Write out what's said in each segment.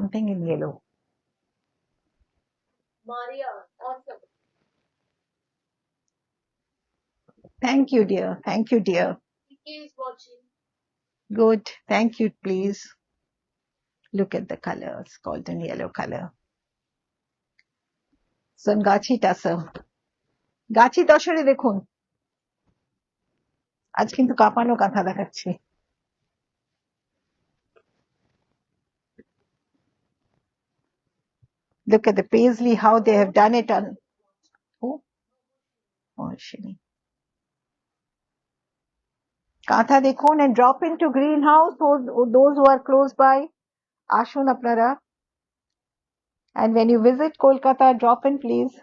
something in yellow. Maria, awesome. Thank you, dear. Thank you, dear. PK is watching. Good. Thank you, please. Look at the colors, golden yellow color. So গাছি টাসা গাছি দশরে দেখুন আজ কিন্তু কাঁপানো কাঁথা দেখাচ্ছি Look at the paisley, how they have done it on. Oh, Shini. কাঁথা দেখুন and drop into greenhouse, those who are close by. আসুন আপনারা. And when you visit Kolkata, drop in, please.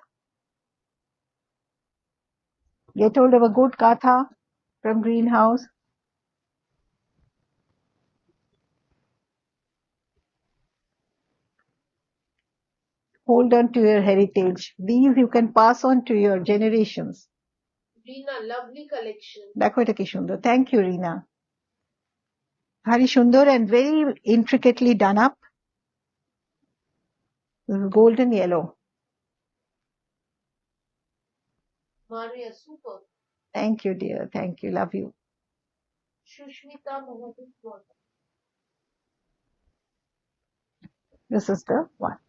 Get hold of a good katha from greenhouse. Hold on to your heritage. These you can pass on to your generations. Reena, lovely collection. দেখো এটা কি সুন্দর. Thank you, Reena. ভারী সুন্দর and very intricately done up. This is golden yellow. Maria, super. Thank you, dear. Thank you. Love you. Shushmita Mohammed. This is the one.